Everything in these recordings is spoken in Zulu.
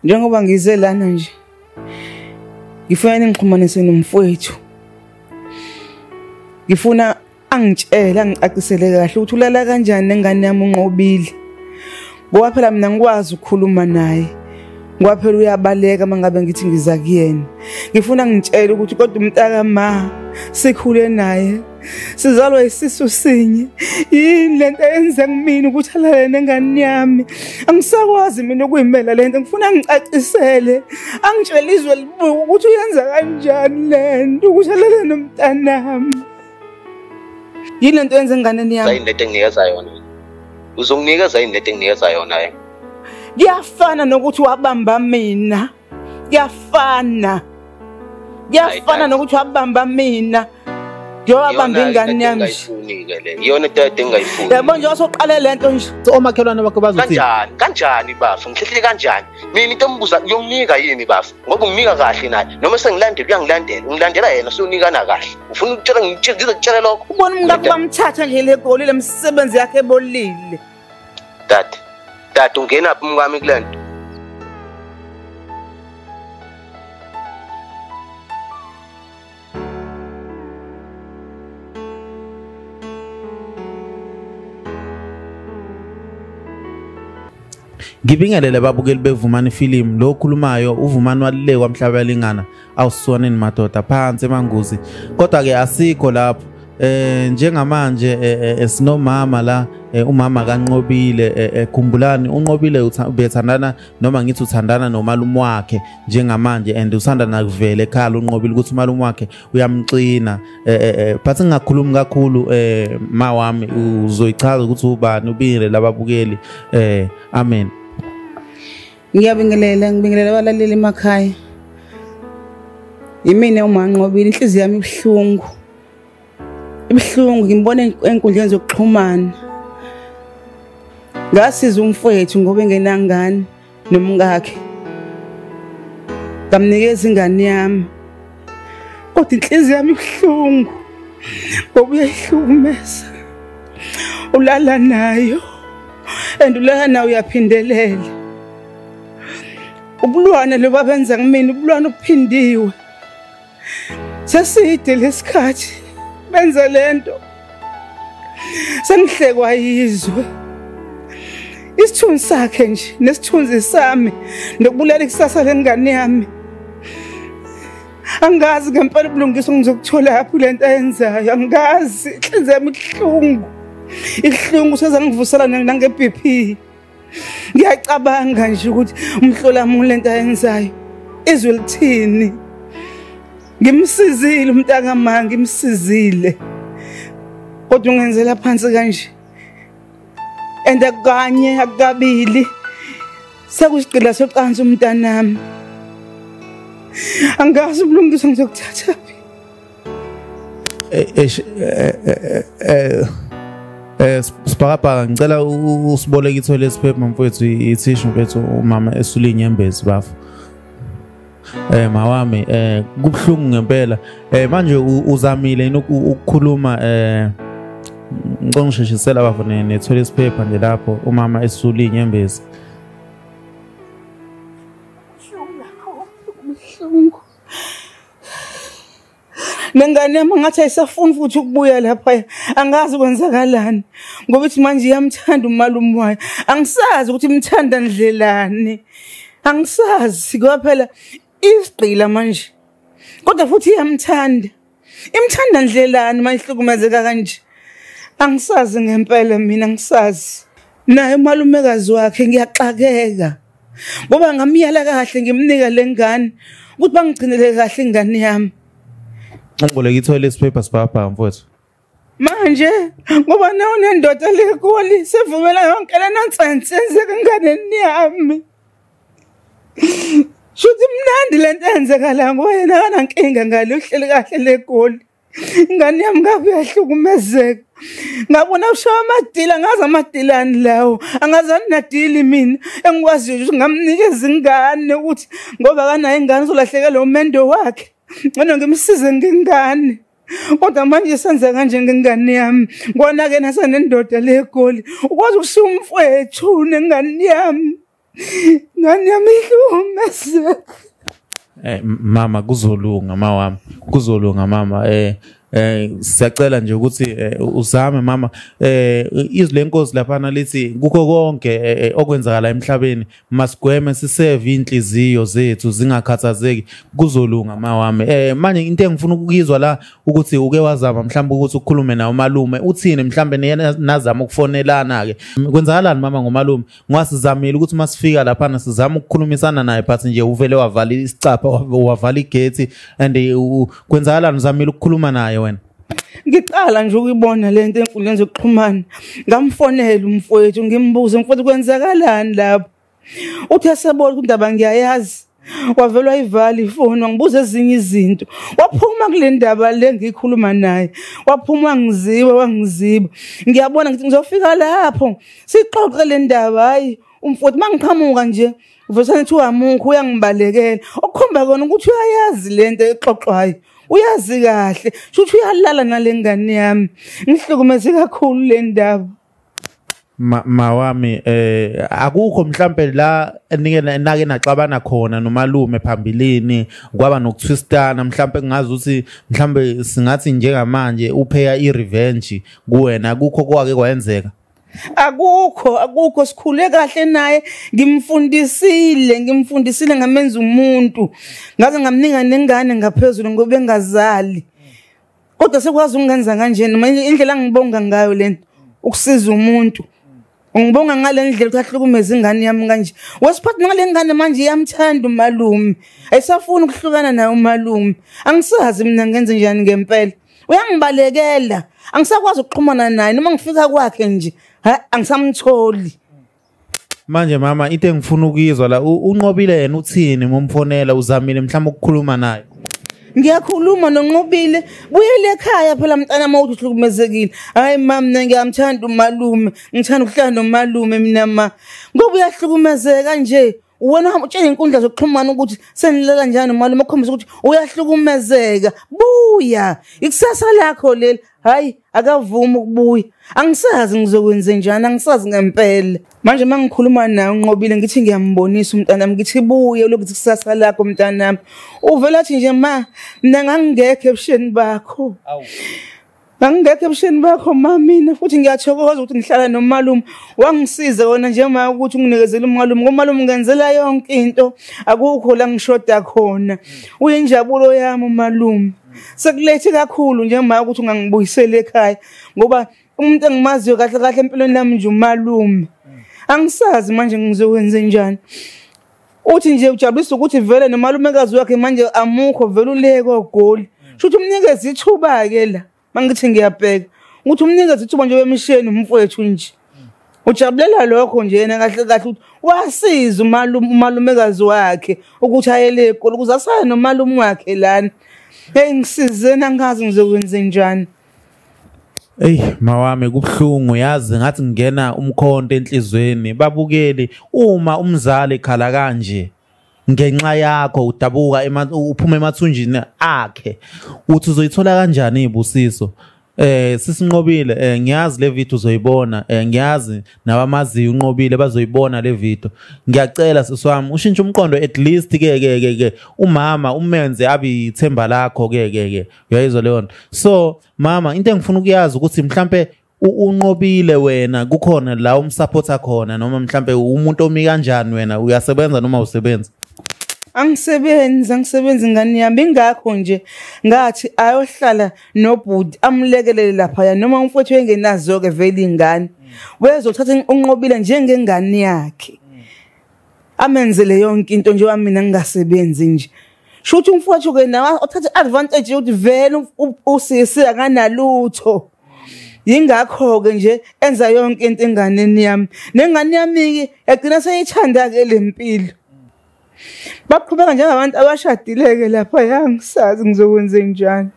Njengoba ngize lana nje ngifuna ngixhumanise nomfowethu. Ngifuna angitshele angicacisele kahle ukuthi ulala kanjani nengane yami uNqobile. Ngoba phela mina ngikwazi ukukhuluma naye. Ngoba phela uyabaleka mangabe ngithi ngiza kuyena. Ngifuna ngitshele ukuthi kodwa umntaka ma sikhule naye. Sizalwa isisu sinye. Yini lento yenze kumina ukuthi alale nengane yami. Angisakwazi mina ukuyimela lento. Ngifuna ngicacisele. Angitshele izwe libuye ukuthi uyenza kanjani lento ukuthi alale nomntanami. Yini lento yenze nganeni yami? Sayini lento enginikeza yona. Uzonginikeza yini lento enginikeza yona yena? Kuyafana nokuthi wabamba mina. Kuyafana nokuthi wabamba mina. Ngiyobamba ingane yami. Iyona into engayifuni. Yabo nje wasoqala lento nje. Omakhelwane bakho bazothi kanjani bafu? Ngihleli kanjani? Mina into embuza uyonginika yini bafu? Ngoba unginika kahle naye. Noma sengilandela uyangilandela. Ungilandela yena sonikana kahle. Ufuna ukutshela ngizokutshela lokho. Ubona umngakho bamthatha nje legoli lemsebenzi yakhe ebolile. Dad ungena phi umkami kulento? Ngibingelele babukeli bevumani film lo khulumayo uvumani walile kwamhlaba yalingana awusoneni madoda phansi emanguzi kodwa ke asikho lapho njengamanje esinomama la umama kaNqobile khumbulani uNqobile ubethandana noma ngithi uthandana nomalume wakhe njengamanje and usanda nakuvela ekhala uNqobile ukuthi umalume wakhe uyamxina phathi ngingakhulumi kakhulu ma wami uzoyichaza ukuthi ubani ubingele lababukeli amen. Ngibingelela abalaleli emakhaya. Yimina uMaNqobile inhliziyo yami ibhlungu. Ibhlungu ngimbona enkundleni zokuxhumana. Ngasiza umfowethu ngoba engenangane nomngakhe. Ngamnikeza ingane yami. Kodwa inhliziyo yami ibhlungu. Ngoba uyahlukumeza. Ulala nayo. Ulala nayo uyaphindelela. Ubulwane loba benza kumina ubulwane obuphindiwe. Seside lesikhathi benza lento. Sengihlekwa yizwe. Isithunzi sakhe nje nesithunzi sami nokubulala ikusasa lengane yami. Angazi ngempela ubulungiswa ngizokuthola lapho lento ayenzayo. Angazi inhliziyo yami ihlungu. Ihlungu sezangivusela nange-BP. Ngiyacabanga nje ukuthi umhlolamuntu lento ayenzayo izwe lithini. Ngimsizile umntaka ma ngimsizile. Kodwa ungenzela phansi kanje. Enda kanye akabili. Sekusigcila soqanza umntanami. Angazi ubulungiswa ngizokuthatha phi. Sipaka ngicela usiboleke ithole isiphepha mfowethu ithishu mfethu umama esula inyembezi bafu. Mawami kubhlungu ngempela. Manje uzamile ukukhuluma ngicela ngisheshisela bafu nethole isiphepha nje lapho umama esula inyembezi. Nengane yami ngathi ayisafuni futhi ukubuya lapha. Angazi kwenzakalani ngoba ithi manje iyamthanda umalume wayo. Angisazi ukuthi imthanda ndlelani. Angisazi ngoba phela isigqila manje. Kodwa futhi iyamthanda. Imthanda ndlelani mayihlukumezeka kanje. Angisazi ngempela mina angisazi. Naye umalumekazi wakhe ngiyaxakeka. Ngoba ngamiyala kahle ngimnika lengane ukuthi bangigcinele kahle ingane yami. Ngibole ngithole isiphepha sibhabha mfowethu. Manje ngoba nawo nendoda lekoli sevumela yonke le nonsense enzeka enganeni yami. Shuthi mnandi lento enzekala ngoba yena akanankinga ngale uhleli kahle lekoli. Ingane yami ngabe yahlukumezeka. Ngabona ushawa amadila ngazi amadilani lawo. Angazani nadili mina engikwaziyo ukuthi ngamnikeza ingane ukuthi ngoba kanayo ingane uzolahlekelwa umendo wakhe. Ngona ngimsize ngingane. Kodwa manje senza kanje ngengane yami. Ngona ke nasenendoda legoli. Ukwazi ukushiya umfowethu nengane yami. ngani yami ihlukumezeka. Mama kuzolunga mawami, kuzolunga mama. Siyacela nje ukuthi uzame mama izwi lenkosi lapha nalithi kukho konke okwenzakala emhlabeni masigweme siseve inhliziyo zethu zingakhathazeki kuzolunga mawami. Manje into engifuna ukuyizwa la ukuthi uke wazama mhlawumbe ukuthi ukukhulume nawo malume uthini mhlawumbe nazama ukufonelana ke kwenzakalani mama ngomalume ngwasizamile ukuthi masifika lapha nasizama ukukhulumisana naye but nje uvele wavala isicapha wavala igate and kwenzakalani uzamile ukukhuluma naye wena? Ngiqala nje ukuyibona lento enkundleni zokuxhumana ngamfonela umfowethu ngimbuza mfowethu kwenzakalani lapho uthi yasebona indaba ngiyayazi wavelwa ivala ifoni wangibuza ezinye izinto waphuma kule ndaba le ngikhuluma naye waphuma wangiziba ngiyabona ngithi ngizofika lapho sixoxe le ndaba hayi umfowethu mangiqhamuka nje uvesana ethi uhamukho uyangibalekela okukhomba kona ukuthi uyayazi lento exoxwayo uyazi kahle futhi uyalala nalengane yami ngihlukumeze kakhulu le ndaba. Mawami akukho mhlambe la nake naxabana khona nomalume phambilini kwaba nokutwistana mhlambe ngazi ukuthi mhlambe singathi njengamanje upheya irevenge kuwena akukho kwake kwenzeka? Akukho sikhule kahle naye ngimfundisile ngamenza umuntu ngaze ngamninga nengane ngaphezulu ngoba engazali kodwa sekwazi ukungenza kanjeni manje indlela ngibonga ngayo lento ukusiza umuntu ngibonga ngale ndlela uthahlukumeza ingane yami kanje wesiphathi ngale ngane manje iyamthanda umalume ayisafuna ukuhlukana naye umalume angisazi mina ngenze njani ngempela uyangibalekela angisakwazi ukuxhumana naye noma ngifika kwakhe nje angisamtholi. Manje mama into engifuna ukuyizwa la unqobile yena uthini momfonela uzamile mhlawumbe ukukhuluma naye? Ngiyakhuluma noNqobile buyele ekhaya phela mntana mawuthi uhlukumezekile hayi mama mina ngiyamthanda umalume ngithanda ukuhlala nomalume mina ma ngoba uyahlukumezeka nje wena utshela inkundla zokuxhumana ukuthi senilela njani umalume akhombisa ukuthi uyahlukumezeka buya ikusasa lakho leli hayi akavumi ukubuya angisazi ngizokwenza njani angisazi ngempela manje mangikhuluma naye uNqobile ngithi ngiyambonisa umntanami ngithi buye lokuthi kusasa lakho mntanami uvela athi nje ma mina ngangekho ebusheni bakho ngangekho ebusheni bakho ma mina futhi ngiyathokoza ukuthi ngihlala nomalume wangisiza wona nje ma ukuthi unginikezele umalume ngomalume ngenzela yonke into akukho la ngishoda khona uyinjabulo yami umalume sekulethe kakhulu nje ma ukuthi ungangibuyisela ekhaya ngoba umuntu engimaziyo kahle kahle empilweni yami nje umalume angisazi manje ngizokwenza njani uthi nje ujabulisa ukuthi vele nomalumekazi wakhe manje amukho vele uleke ogoli futhi umnikeze ithuba ke la mangithi ngiyabheka ukuthi umnikeze ithuba nje wemisheni umfowethu nje ujabulela lokho nje yena kahle kahle ukuthi wasiza umalumekazi wakhe ukuthi ayele egoli ukuze asale nomalume wakhe lana ngisizena ngazi ngizokwenza njani. Mawami kubhlungu yazi ngathi ngena umkhonto enhlizweni babukeli uma umzali ekhala kanje ngenxa yakho udabuka uphuma emathunjini akhe uthi uzoyithola kanjani izibusiso sisinqobile ngiyazi le video uzoyibona ngiyazi nabamaziyo unqobile bazoyibona le video ngiyacela siswami ushintshe umqondo at least ke umama umenze abi ithemba lakho ke uyayizwa leyo nto so mama into engifuna ukuyazi ukuthi mhlambe unqobile wena kukhona la umsupporta khona noma mhlambe umuntu omi kanjani wena uyasebenza noma usebenza? Angisebenzi ngani yami ingakho nje ngathi ayohlala nobhuti amlekelele lapha noma umfowethu engenazo ke vele ingane wezothatha unqobile njengengane yakhe amenzele yonke into nje wamina ngingasebenzi nje shuthi umfowethu ke nawe uthatha advantage ukuthi vele usisi akanalutho yingakho ke nje enza yonke into enganeni yami nengane yami ke egcina seyithanda ke lempilo baqhubeka njengabantu abashadileke lapha yangisazi ngizokwenza njani.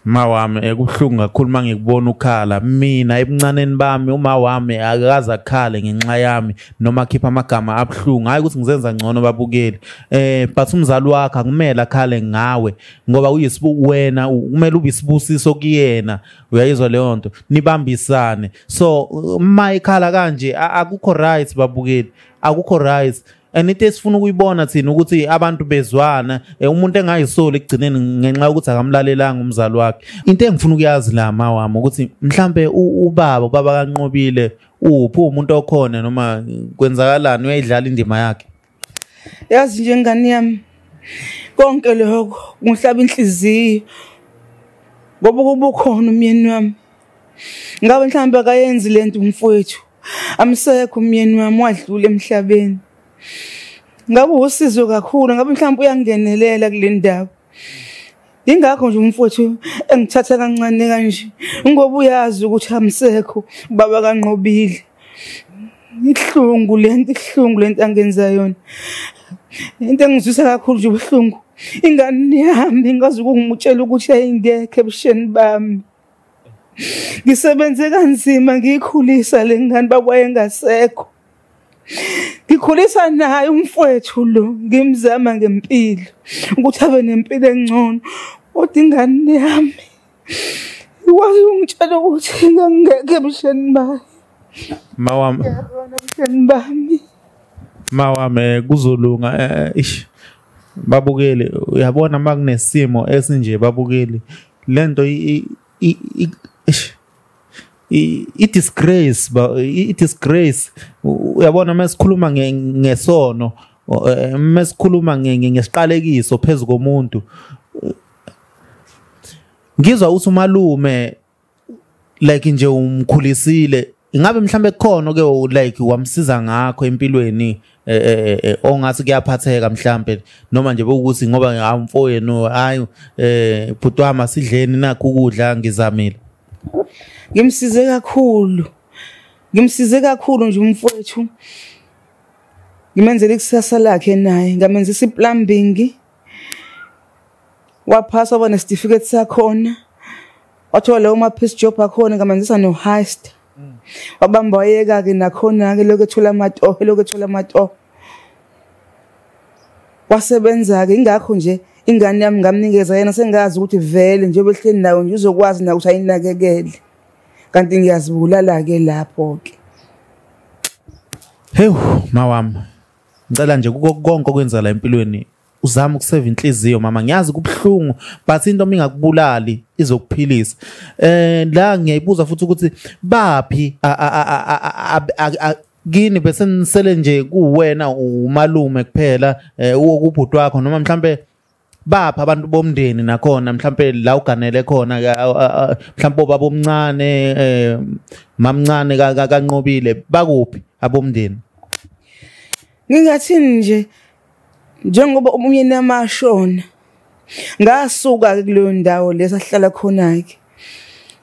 Mawami kubhlungu kakhulu mangikubona ukhala mina ebuncaneni bami uma wami akaza akhale ngenxa yami noma khipha amagama abhlungu hayi ukuthi ngizenza ngcono babukeli but umzali wakhe akumele akhale ngawe ngoba wena kumele ube isibusiso kuyena uyayizwa leyo nto nibambisane so uma ikhala kanje akukho right babukeli akukho right. And into esifuna ukuyibona thina ukuthi abantu bezwana umuntu engayisoli ekugcineni ngenxa yokuthi akamlalelanga umzali wakhe. Into engifuna ukuyazi la mawami ukuthi mhlambe ubaba kaNqobile uphi umuntu okhona noma kwenzakalani uyayidlala indima yakhe. Yazi nje ngani yami konke lokho ngihlaba inhliziyo ngoba kuba ukhona umyeni wami. Ngabe mhlambe akayenzi lento umfowethu. Amsekho umyeni wami wadlula emhlabeni. Ngabe usizo kakhulu ngabe mhlawumbe uyangenelela kule ndawo. Ingakho nje umfowethu engithatha kancane kanje ngoba uyazi ukuthi amsekho baba kaNqobile. Ihlungu lento angenza yona. Into engizwisa kakhulu nje ubuhlungu. Ingane yami ingazi ukungimutshela ukuthi ayingekho ebusheni bami. Ngisebenze kanzima ngikhulisa lengane babaye ngasekho. Ngikhulisa naye umfowethu lo ngimzama ngempilo ukuthi abe nempilo engcono. Kodwa ingane yami ikwazi ungitshela ukuthi ngangeke ebusheni bami. Mawami ebusheni bami. Mawami kuzolunga babukeli uyabona makunesimo esinje babukeli lento disgrace uyabona masikhuluma ngesono masikhuluma ngesiqalekiso phezulu komuntu ngizwa uthi umalume like nje umkhulisile ingabe mhlambe khona ke like wamsiza ngakho empilweni ongathi kuyaphatheka mhlambe noma nje bokuthi ngoba amfowenu hayi bhutwama sidleni nakho ukudla ngizamile. Ngimsize kakhulu nje umfowethu. Ngimenzele ikusasa lakhe naye ngamenzisa iplumbing. Waphasa waba nesitifiketi sakhona. Wathola uma-piece job akhona ngamenzisa no-heist. Wabamba wayeka ke nakhona ke lokho ethola amato. Wasebenza ke ingakho nje ingane yami ngamnikeza yena sengazi ukuthi vele nje behleli nayo nje uzokwazi na ukuthi ayinakekele. Kanti ngiyazibulala ke lapho ke. Hey mawami. Ngicela nje konke okwenza la empilweni uzama ukuseva inhliziyo mama ngiyazi kubhlungu but into mingakubulali izokuphilisa. La ngiyayibuza futhi ukuthi baphi kini bese nisele nje kuwena umalume kuphela ukubhuti wakho noma mhlambe bapha abantu bomndeni nakhona mhlambe la uganele khona mhlambe baba omncane mamncane kaNqobile bakuphi abomndeni. Ngingathini nje njengoba umyeni amashona ngasuka kuleyo ndawo lesahlala khona ke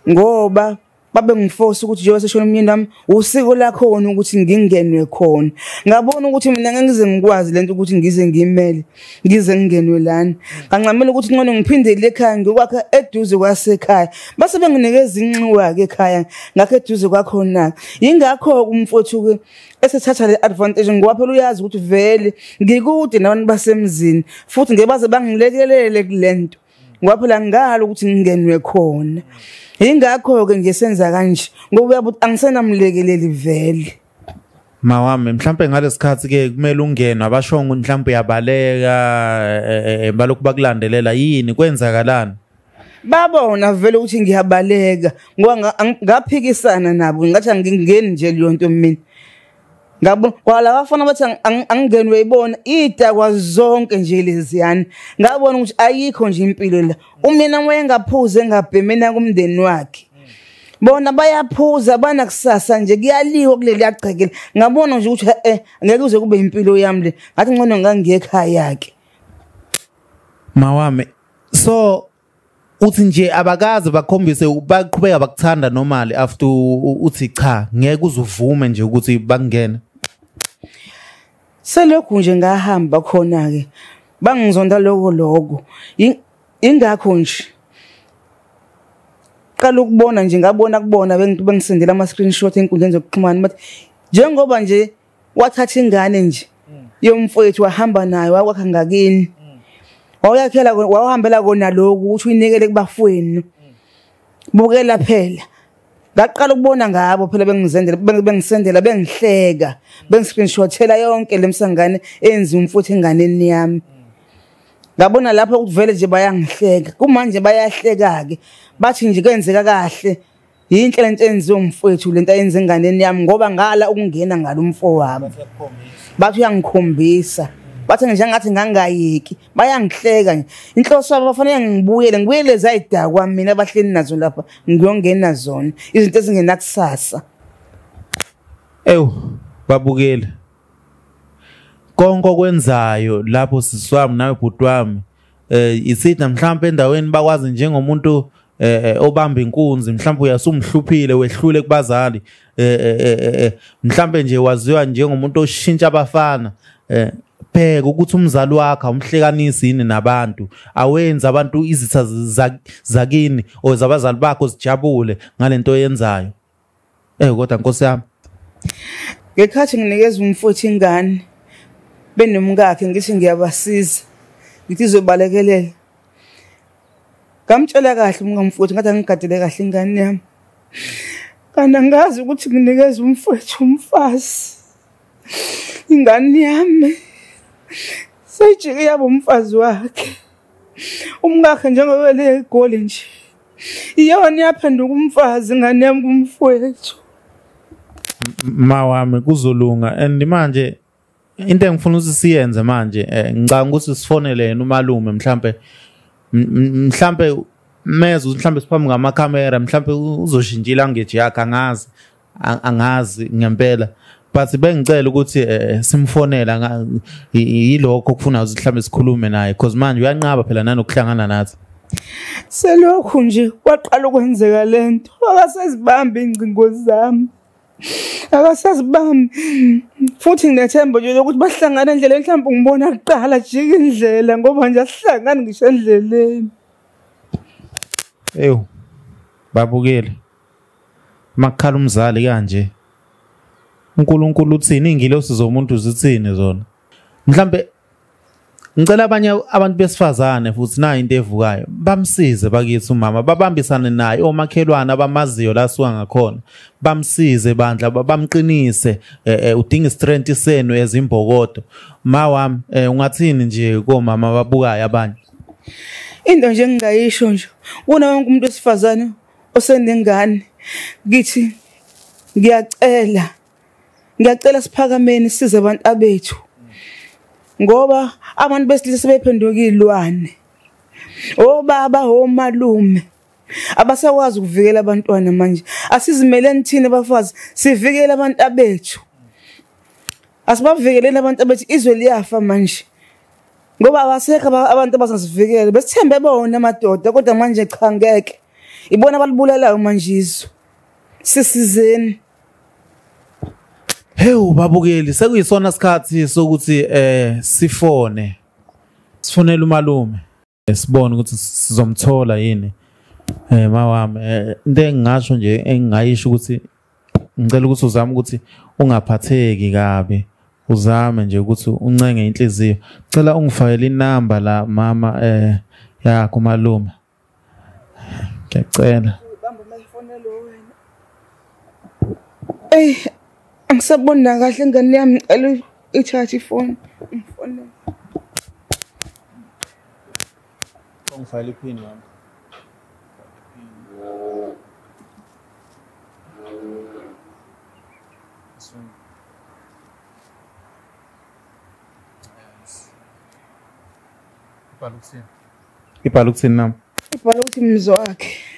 ngoba babe ngiforce ukuthi nje waseshona umyeni wami usiko lakho wona ukuthi ngingenwe khona. Ngabona ukuthi mina ngeke ngize ngikwazi lento ukuthi ngize ngimele ngize ngingenwe lana. Kancamela ukuthi ngcono ngiphindele ekhaya ngikwakha eduze kwasekhaya. Base benginikeza inxiwa ke ekhaya ngakho eduze kwakhona. Yingakho umfowethu ke esethatha le advantage ngoba phela uyazi ukuthi vele ngikude nabantu basemzini futhi ngebaze bangilekelele kulento. Ngoba phela ngalo ukuthi ngingenwe khona. Ingakho ke nje senza kanje ngoba uyabuthi angisenamlekeleli vele. Mawami mhlambe ngalesikhathi ke kumele ungene abashongo mhlambe uyabaleka balokhu bakulandelela yini kwenzakalani. Babona vele ukuthi ngiyabaleka ngoba ngaphikisana nabo ngathi angingeni nje leyo nto mina. Ngabo kwala bafana bathi angingenwe ibona idakwa zonke nje leziyana ngabona ukuthi ayikho nje impilo la umina wayengaphuze ngabhemena kumndeni wakhe bona bayaphuza bana kusasa nje kuyaliwa kuleli yagcekela ngabona nje ukuthi ngeke uze kube impilo yami le ngathi ngcono ngangiyekhaya yakhe. Mawami so uthi nje abakazi bakhombise baqhubeka bakuthanda normally after uthi cha ngeke uzuvume nje ukuthi bakungene. Selokhu nje ngahamba khona ke bangizonda lokho ingakho nje qala ukubona nje ngabona kubona bengisendela ama screenshot enkundleni zokuxhumana bathi njengoba nje wathatha ingane nje yomfowethu wahamba nayo wakwakha ngakini wahambela kona lokho ukuthi uyinikele kubafweni bukela phela ngaqala ukubona ngabo phela bengisendela bengihleka bengiscreenshothela yonke lemsangane enziwa umfutho enganeni yami ngabona lapho ukuvele nje bayangihleka kumanje bayahleka ke bathi nje kwenzeka kahle yinhle lento enziwa umfowethu lento ayenze enganeni yami ngoba ngala ukungena ngalomfo wami bathi uyangikhombisa bathi nje ngathi ngangayiki bayangihleka nje inhloso yabo bafanele ngibuyele zayidakwa mina abahleni nazo lapha ngiyongena zona izinto ezingenakusasa babukele konke okwenzayo lapho siswami nawe bhuti wami isithi mhlawumbe endaweni bakwazi njengomuntu obamba inkunzi mhlawumbe uyasumhluphile wehlule kubazali mhlawumbe nje waziwa njengomuntu oshintsha abafana bheka ukuthi umzali wakhe umhlekanisi yini nabantu awenza abantu izitha zakini ozabazali bakho zijabule ngalento oyenzayo kodwa Nkosi yami ngekhathi nginikeza umfutho ingane benomkakhe ngithi ngiyabasiza ngithi izobalekelela ngamtshela kahle umngamfutho ngathi angigadele kahle ingane yami kanti angazi ukuthi nginikeza umfutho umfazi ingane yami sejike yabo umfazi wakhe umkakhe njengoba le igoli nje iyona yaphenduka umfazi ingane yami kumfowethu mawami kuzolunga and manje into engifuna ukuthi siyenze manje ngicanga ukuthi sifonele yena umalume mhlambe meze mhlambe siphambi ngamakhamera mhlambe uzoshintsha ilanguage yakhe angazi ngempela but bengicela ukuthi simfonela yilokho okufuna mhlambe sikhulume naye because manje uyanqaba phela nanokuhlangana nathi selokhu nje kwaqala ukwenzeka lento akasezibambi ingcingo zami akasazibambi futhi nginethemba nje ukuthi bahlangana endleleni mhlawumbe ngibona kuqala jika indlela ngoba nje asihlangani ngisho endleleni babukele makhala umzali kanje uNkulunkulu uthini ingilosi zomuntu zithini zona mhlambe ngicela abanye abantu besifazane futhi nayo into evukayo bamsize bakithi umama babambisane naye omakhelwana abamaziyo la suka ngakhona bamsize bandla bamqinise udinga strength senu ezimbokodo mawami ungathini nje komama babukayo abanye into nje ngingayisho nje una wonke umuntu wesifazane osenengane ngithi ngiyacela siphakameni size abantu abethu ngoba abantu besilisa sebephenduka izilwane obaba omalume abasakwazi ukuvikela abantwana manje asizimeleni thina bafazi sivikele abantu abethu asibavikeleni abantu abethu izwe liyafa manje ngoba abasekho abantu abasasivikele besithembe bona amadoda kodwa manje cha ngeke ibona abalibulalayo manje izwe sisizeni babukeli sekuyisona isikhathi sokuthi sifonele umalume sibone ukuthi sizomthola yini mawami into engingasho nje engingayisho ukuthi ngicela ukuthi uzame ukuthi ungaphatheki kabi uzame nje ukuthi uncenge inhliziyo cela ungifakele inamba la mama yakho umalume ngiyacela bamba mayifonelo wena angisabona kahle ngane yami ngicela ithathe ifoni ngifone ungifakele iphini wami ibhala ukuthini nami ibhala ukuthi mzo wakhe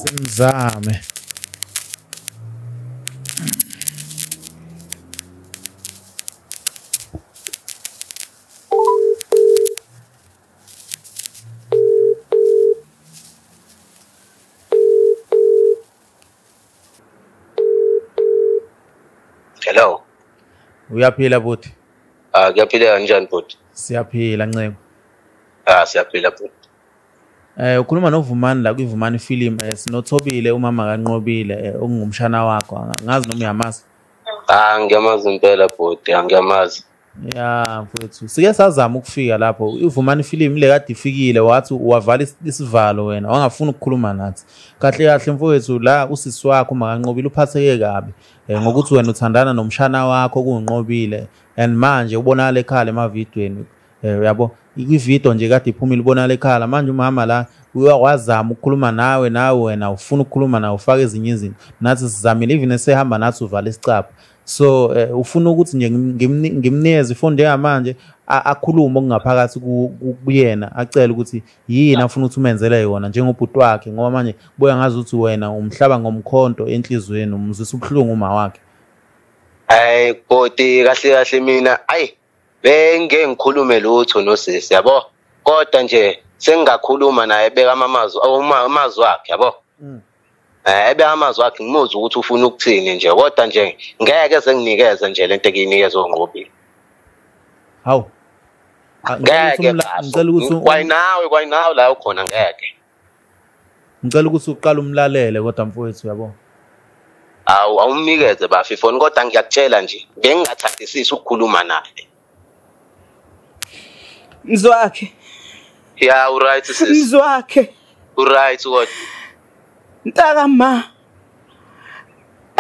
simzame Hello. Uyaphila buthi? Kuyaphila kanjani bhuti? Siyaphila Ncebo. Siyaphila bhuti. Ukhuluma noVumani la kwiVumani film sinothobile umama kaNqobile ongumshana wakho. Ngazi noma uyamazi. Ngiyamazi impela bhuti, ngiyamazi. Ya mfowethu. Sike sazama ukufika lapho. iVumani film le kade ifikile wathi wavala isivalo wena. Wangafuna ukukhuluma nathi. Kahle kahle mfowethu la usisi wakho makaNqobile uphatheke kabi. Ngokuthi wena uthandana nomshana wakho kunqobile and manje ubonakala ekhala emavidweni. Uyabo ivideo nje kade iphumile ubonakala ekhala manje umama la wazama ukukhuluma nawe wena ufuna ukukhuluma nawe ufake ezinye izinto nathi sizamile even esehamba nathi uvala isicapha so ufuna ukuthi nje ngimnikeze ifoni njengamanje akhuluma okungaphakathi kuyena acela ukuthi yini afuna ukuthi umenzele yona njengobhuti wakhe ngoba manje boya ngazi ukuthi wena umhlaba ngomkhonto enhlizweni umzisa ubhlungu uma wakhe. Bhuti kahle mina benge ngikhulume lutho nosisi yabo kodwa nje sengingakhuluma naye beka amazwi wakhe yabo ebeka amazwi wakhe ngimuzwa ukuthi ufuna ukuthini nje kodwa nje ngeke senginikeze nje lento ekinikeza oNqobile. Hawu ngicela ukuthi kwayinawe la ukhona ngeke ngicela ukuthi uqale umlalele kodwa mfowethu yabo awumnikeze bafi phone kodwa ngiyakutshela nje bengingathandisisi ukukhuluma naye. Mzwakhe. Yeah, right sis. Mzwakhe. Right what? Ntaka ma.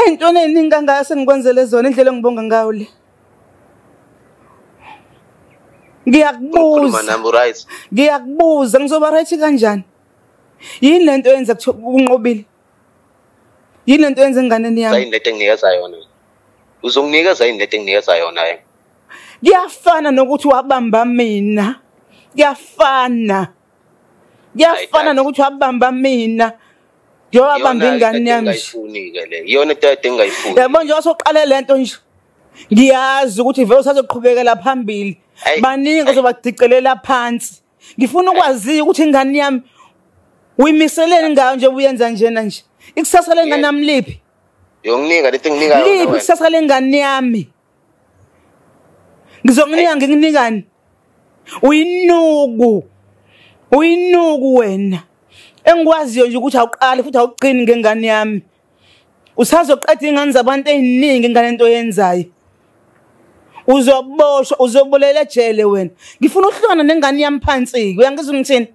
Entweni eningi kangaka sengikwenzele zona indlela engibonga ngayo le. Ngiyakubuza ngizoba right kanjani? Yini lento yenza kunqobile? Yini lento yenza enganeni yami? Sayini lento enginikeza yona. Uzonginikeza yini lento enginikeza yona yena? Kuyafana nokuthi wabamba mina. Kuyafana nokuthi wabamba mina. Ngiyobamba ingane yami. Ngayifunike le. Iyona into engayifuni. Yabo nje wasoqale lento nje. Ngiyazi ukuthi vele usazoqhubekela phambili. Baningi ozobadzicelela phansi. Ngifuna ukwazi ukuthi ingane yami uyimiseleni ngayo nje uyenza njena nje. Ikusasa lengane yami liphi? Yonginika lento enginika yona. Liphi ikusasa lengane yami? Ngizonginika nginikani? Uyinuku wena. Engikwaziyo nje ukuthi awuqali futhi awuqini ngengane yami. Usazoqeda ingane zabantu eziningi ngale nto yenzayo. Uzoboshwa uzobolela ejele wena. Ngifuna ukuhlukana nengane yami phansi. Uyangizwa ngithini?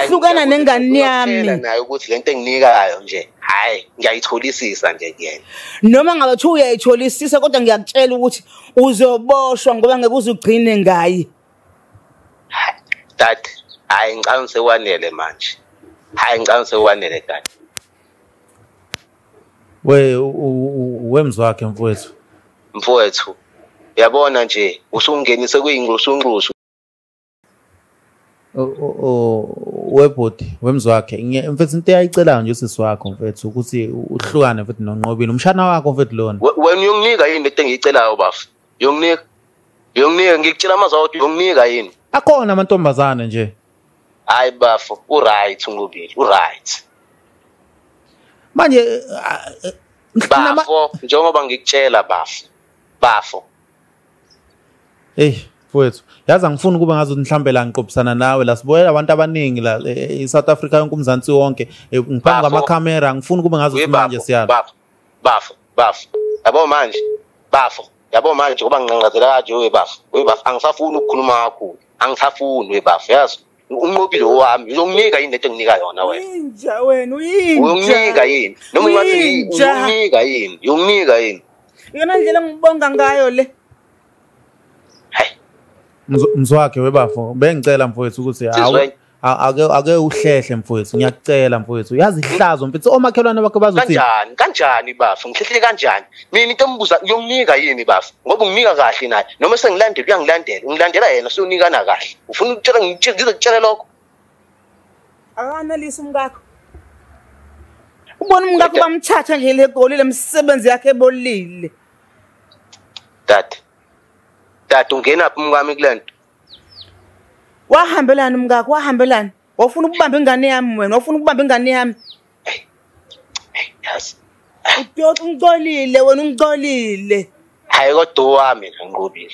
Hlukana nengane yami. Naye ukuthi lento enginikayo nje ngiyayitholisisa nje kuyena. Noma ngabe uthi uyayitholisisa kodwa ngiyakutshela ukuthi uzoboshwa ngoba ngeke uzugcine ngaye. Dad, ngicela sewanele manje. Ngicela sewanele dad. Wemzwakhe mfowethu. Mfowethu. Yabona nje usungenise kuyingqusungqusu. Webhodi wemzwakhe mfethu into eyayicela nje usisi wakho mfethu ukuthi uhlukane mfethu noNqobile umshana wakho mfethu lona. Wena uyonginika yini lento engiyicelayo bafu? Yonginika ngikutshela amazwi awuthi yonginika yini? Akhona amantombazane nje. Hayi bafu uright uNqobile uright. Manje bafu njengoba ngikutshela bafu. Mfowethu yazi angifuni kube ngazuthi mhlambe la ngiqophisana nawe la siboyela abantu abaningi la eSouth Africa yonke umzansi wonke ngiphambi kwamakhamera angifuni kube ngazuthi manje siyala. Bafu. Yabo manje bafu. Yabo manje kuba nginqanqazela kanje webafu angisafuni ukukhuluma kakhulu. Angisafuni webafu yazi. UNqobile wami uzonginika yini lento enginika yona wena? Inja wena uyinja. Uyonginika yini? Noma ungathi uyonginika yini? Yonginika yini? Iyona ndlela ngibonga ngayo le. Mzwakhe webafu bengicela mfowethu ukuthi ake uhlehle mfowethu ngiyakucela mfowethu yazi ihlazo mfethu omakhelwane bakho bazothi kanjani bafu ngihlehle kanjani mina into embuza yonginika yini bafu ngoba unginika kahle naye noma sengilandela ngilandela yena sonikana kahle ufuna ukutshela ngizokutshela lokho akanalisa umkakho ubona umkakho bamthatha nje legolile umsebenzi yakhe ebolile Dad ungena phi umkami kulento? Wahambelana umkakho wahambelana. Wafuna ukubamba ingane yami wena, wafuna ukubamba ingane yami. Yes. Uthi ungcolile wena ungcolile. Hayi kodwa wami ngiNqobile.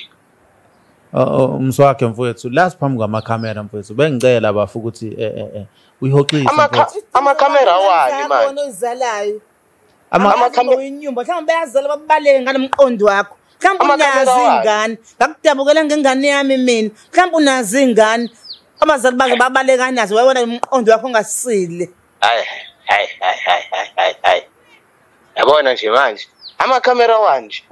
umswakhe mfowethu la siphambi kwamakhamera mfowethu bengicela bafu ukuthi uyihoxise amakhamera wani manje onozalayo amakhamera inyumba mhlawumbe bayazala babaleke nganomqondo wakho mhlawumbe unazi ingane ngakudabukela ngengane yami mina mhlawumbe unazi ingane abazali bake babaleka nazo wayona umqondo wakho ongasile hayi yabona nje manje amakhamera wanje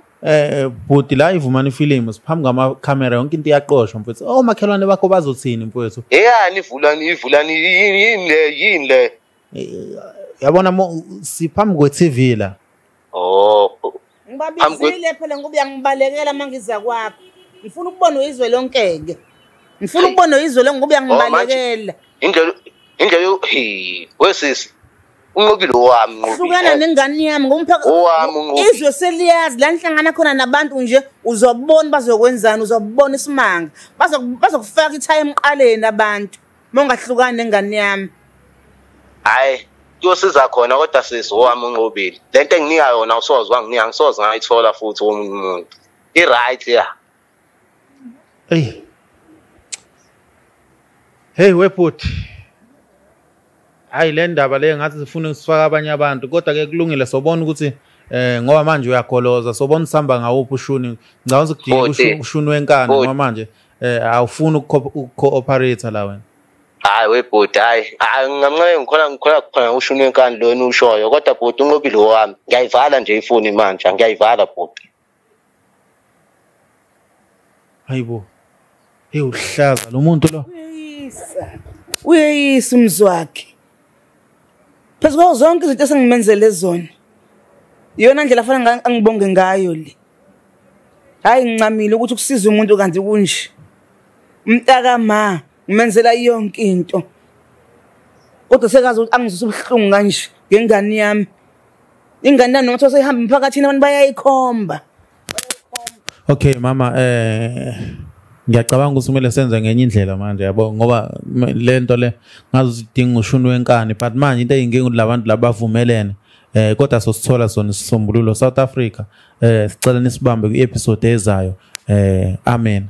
buti la ivumani film siphambi kwamakhamera yonke into iyaqoshwa mfowethu makhelwane bakho bazothini mfowethu yani ivulani yini le yabona siphambi kwe-TV la ngibabizile phela ngoba uyangibalekela mangiza kwakho ngifuna ukubona izwe lonkeke ngifuna ukubona izwe lonke ngoba uyangibalekela indlela wesisi unqobile wami hlukana nengane yami ngomphaka izwe seliyazi la nihlangana khona nabantu nje uzobona bazokwenzani uzobona isimanga bazokufaka ithaya emqaleni abantu mongahlukani nengane yami hayi kuyosiza khona kodwa sisi wami unqobile lento enginika yona usozwa nginika ngisoze ngayithola futhi umuntu i-right ya hey webhuti hayi le ndaba le ngathi sifuna usifaka abanye abantu kodwa ke kulungile sobona ukuthi ngoba manje uyagoloza sobona sihamba ngawuphi ushuni ngicabanga ukudinga ushuni wenkani ngoba manje awufuni ukukooperate la wena hayi webhuti hayi ngamncane ngikhola kukhona ushuni wenkani lona ushoyo kodwa bhuti unqobile wami ngiyayivala nje ifoni manje ngiyayivala bhuti hayibo hey uhlaza lo muntu lo uyeyisa umzwakhe phezulu kwazo zonke izinto esengimenzele zona iyona ndlela afanele angibonge ngayo le hayi ngincamile ukuthi kusiza umuntu kanti kunje umntaka ma ngimenzela yonke into kodwa sekazi ukuthi angizwisa ubuhlungu kanje ngengane yami ingane nami noma seyihamba emphakathini abantu bayayikhomba okay mama ngiyacabanga ukuthi kumele senze ngenye indlela manje yabo ngoba lento le ngazi udinga ushuni wenkani but manje into eyinkinga labantu labavumelene kodwa sosithola sona isisombululo South Africa sicela nisibambe ku-episode ezayo amen.